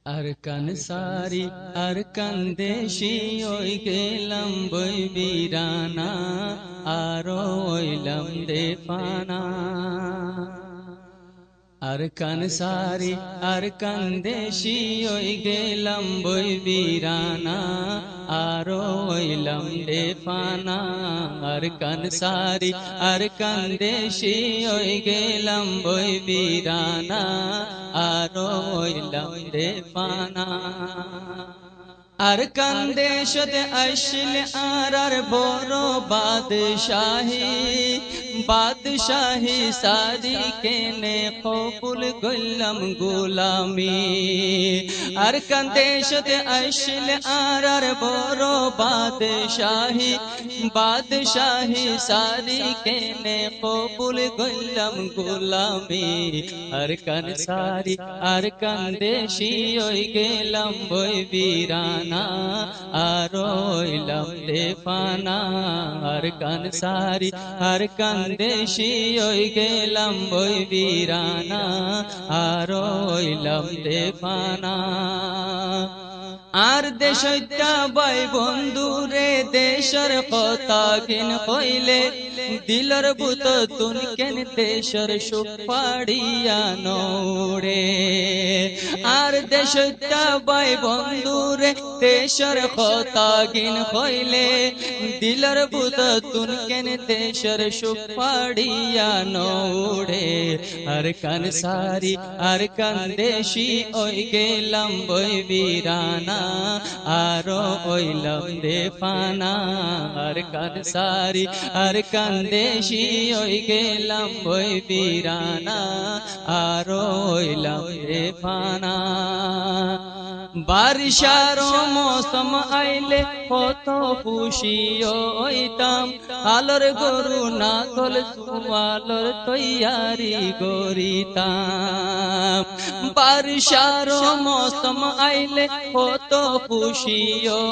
আরকান সারি আরকান দেশি ওই গেলাম বই বিরানা আর ওইলাম দেফানা আরকান সারি আরকান দেশি ওই গেলাম বই বিরানা আর ওইলাম দেফানা আরকান সারি আরকান দেশি ওই গেলাম বই বিরানা আর ওইলাম দেফানা আরকান দেশতে আসলে আর বড় বাদশাহী সারি কেনে কবুল গল্লাম গোলামি আরকান দেশতে আসলে আর বড় বাদশাহী সারি কেনে কবুল গল্লাম গোলামি আরকান সারি আরকান দেশি ওই গেলাম বই বিরানা আর ওইলাম দেফানা আরকান সারি আরকান দেশি ওই গেলাম বই বিরানা আর ওইলাম দেফানা আর দেশটা বাই বন্ধুরে দেশের কথা কিন কইলে দিলর বুত তুন কেন দেশের সুখ পাড়িয়া নৌড়ে আর দেশটা বাই বন্ধুরে দেশের কথা কিন কইলে দিলর বুত তুন কেন দেশের সুখ পাড়িয়া নৌড়ে আরকান সারি আরকান দেশি ওই গেলাম বই বিরানা আর ওইলাম দেফানা আরকান সারি আরকান দেশি ওই গেলাম বই বিরানা আর ওইলাম দেফানা বারিশার মৌসুম আইলে কত খুশি হইতাম আলোর গরু না কল সুয়ালোর তৈয়ারি করিতাম বারিশার মৌসুম আইলে কত খুশি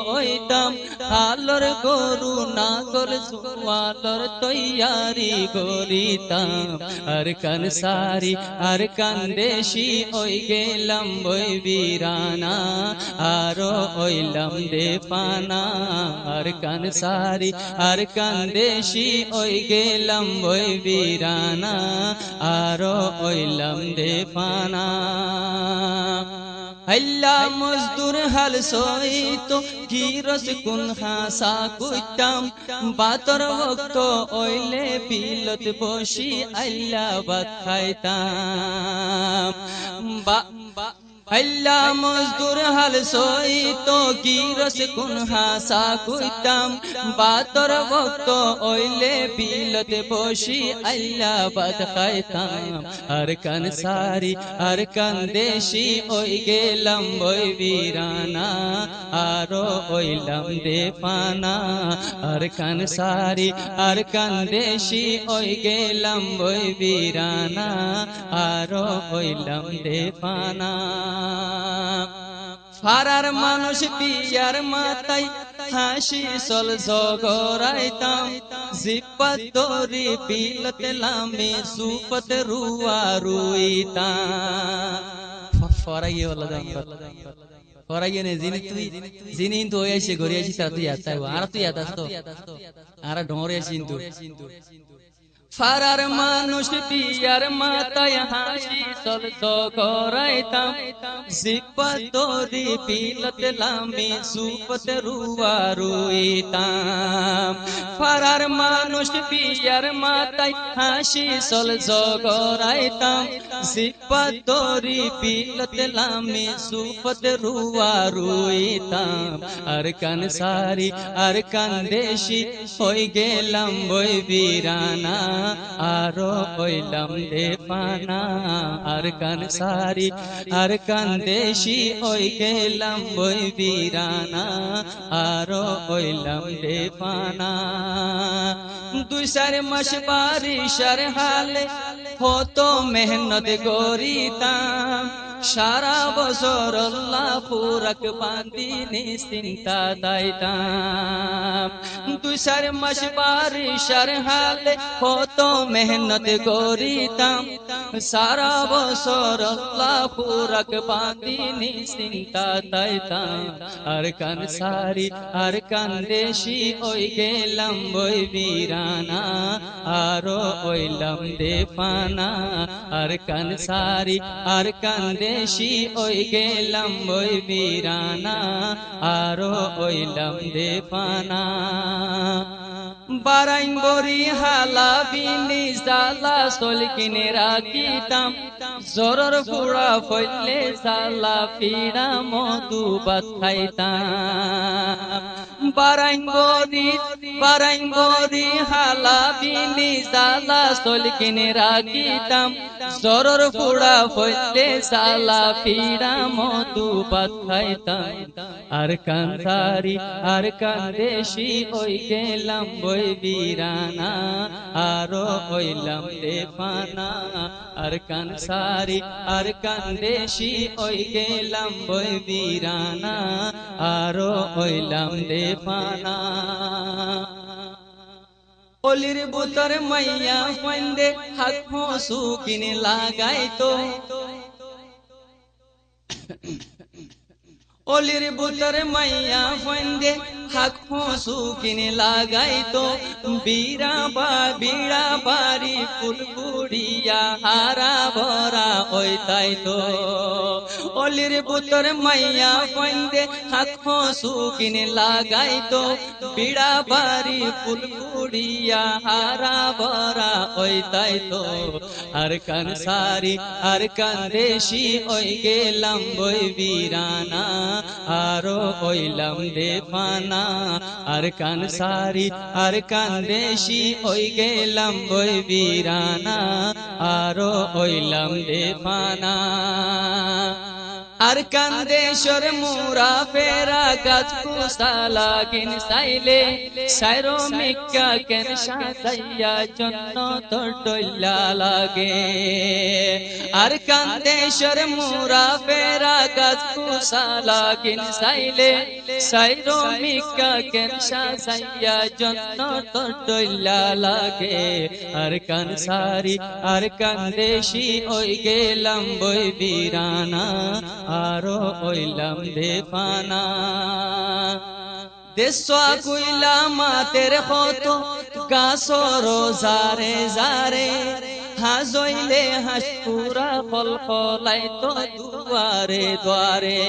হইতাম আলোর গরু না কল সুয়ালোর তৈয়ারি করিতাম আরকান সারি আরকান দেশি ওই গেলাম বই বিরানা আর ওইলাম দেফানা আরকান সারি আরকান দেশি ওই গেলাম বই বিরানা আর ওইলাম দেফানা আল্লাহ মজদুর হাল সইতো কিরস কুন হাসা কইতাম বাতর ভক্ত ওইলে বিলত বসি আল্লাহ ভাত খাইতাম আল্লাহ মজদুর হাল সইতো কিরস কুন হাসা কইতাম বাতর ভক্ত ওইলে বিলত বসি আল্লাহ ভাত খাইতাম আরকান সারি আরকান দেশি ওই গেলাম বই বিরানা আর ওইলাম দেফানা আরকান সারি আরকান দেশি ওই গেলাম বই বিরানা আর ওইলাম দেফানা ফারার মানুষ বিয়ার মাতাই হাসি সল ঝগড়াইতাম জিপাত দরি বিলত লামে সুপত রুয়া রুইতাম ফরাইয়ে ওলা দাম ফরাইয়ে নে জিনি তো এসে ঘরে আসি তার তুই আতাই আর তুই আতাস তো আর ঢোরে আসি কিন্তু ফারার মানুষ বিয়ার মাতায় হাসি সল ঝগড়াইতাম জিপাত দরি বিলত লামে সুপত রুয়া রুইতাম ফারার মানুষ বিয়ার মাতায় হাসি সল ঝগড়াইতাম জিপাত দরি বিলত লামে সুপত রুয়া রুইতাম আরকান সারি আরকান দেশি হই গেলাম বই বিরানা আর ওইলাম দেফানা আরকান সারি আরকান দেশি ওই গেলাম বই বিরানা আর ওইলাম দেফানা 2-4 মাস বারিশার হালে হতো মেহনত করিতাম সারা বছর আল্লাহ পুরাক বাঁধি নিশ্চিন্তা দাইতাম 2-4 মাস বারিশার হালে কত মেহনত করিতাম সারা বছর আল্লাহ পুরাক বাঁধি নিশ্চিন্তা দাইতাম আর কান সারি আর কান দেশি ওই গেলাম বই বিরানা আরো ওইলাম দেফানা আর কান সারি আর কান দেশি ওই গেলাম বই বিরানা আরো ওইলাম দেফানা বারাইন বরি হালা বিনি জালা সল কিনে রাখিতাম জোরর পুড়া ফইলে জালা পিড়া মধু ভাত খাইতাম বারাইন বরি হালা বিনি জালা সল কিনে রাখিতাম জোরর পুড়া ফইলে জালা পিড়া মধু ভাত খাইতাম আর কান সারি আর কান দেশি ওই গেলাম বই বিরানা আরো ওইলাম দেফানা আর কান সারি আর কান দেশি ওই গেলাম বই বিরানা আরো ওইলাম দেফানা অলির বুতর মাইয়া ফাইন্দে হাত ফসু কিনে লাগাইতো অলির বুতর মাইয়া ফাইন্দে হাক ফসু কিনে লাগাইতো বিড়া বাড়ি ফুলকুড়িয়া হারা ভরা ওই তাইতো অলির বুতর মাইয়া ফাইন্দে হাক ফসু কিনে লাগাইতো বিড়া বাড়ি ফুলকুড়িয়া হারা ভরা ওই তাইতো আর কান সারি আর কান দেশি ওই গেলাম বই বিরানা আরো ওইলাম দেফানা আর কান সারি আর কান দেশি ওই গেলাম বই বিরানা আরো ওইলাম দেফানা আর কান্দেশ্বর মুরা ফেরা গাছ কুসালা গিন সাইলে সাইরো মিক্কা কেন সাজাইয়া জন্য তোর ডইলা লাগে আর কান্দেশ্বর মুরা ফেরা গাছ কুসালা গিন সাইলে সাইরো মিক্কা কেন সাজাইয়া জন্য তোর ডইলা লাগে আর কান সারি আর কান্দেশি ওই গেলাম বই বিরানা আরো ওইলাম দেফানা দেশা কইলা মাতের কত গাছর জারে জারে হাজইলে হাস পুরা ফল ফলাই তো দুয়ারে দুয়ারে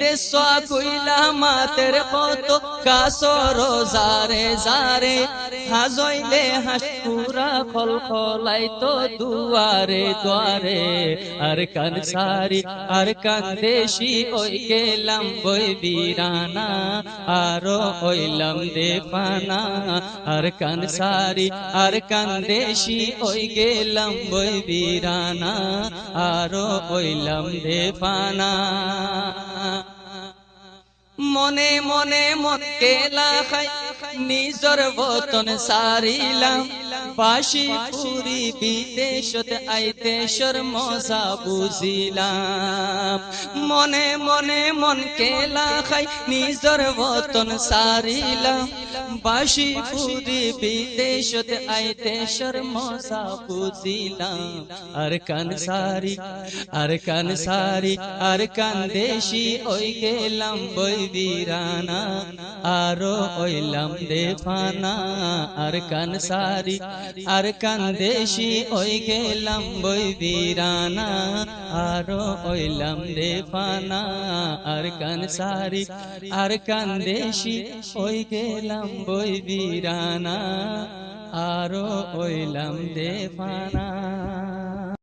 দেশা কইলা মাতের কত গাছর জারে জারে হাজইলে হাস পুরা ফল ফলাই তো দুয়ারে দুয়ারে আর কান সারি আর কান দেশি ওই গেলাম বই বিরানা আরো ওইলাম দেফানা আর কান সারি আর কান দেশি ওই গেলাম বই বিরানা আরো ওইলাম দেফানা মনে মনে মন কেলা খাই নিজর বতন সারিলাম বাসি পুরি বিদেশত আইতেশর মজা বুঝিলাম মনে মনে মন কেলা খাই নিজর বতন সারিলাম বাসি পুরি বিদেশত আইতেশর মজা বুঝিলাম আর কান সারি আর কান সারি আর কান দেশি ওই গেলাম বই বিরানা আরো ওইলাম দেফানা আর কান সারি আর কান দেশি ওই গেলাম বই বিরানা আরো ওইলাম দেফানা আর কান সারি আর কান দেশি ওই গেলাম বই বিরানা আরো ওইলাম দেফানা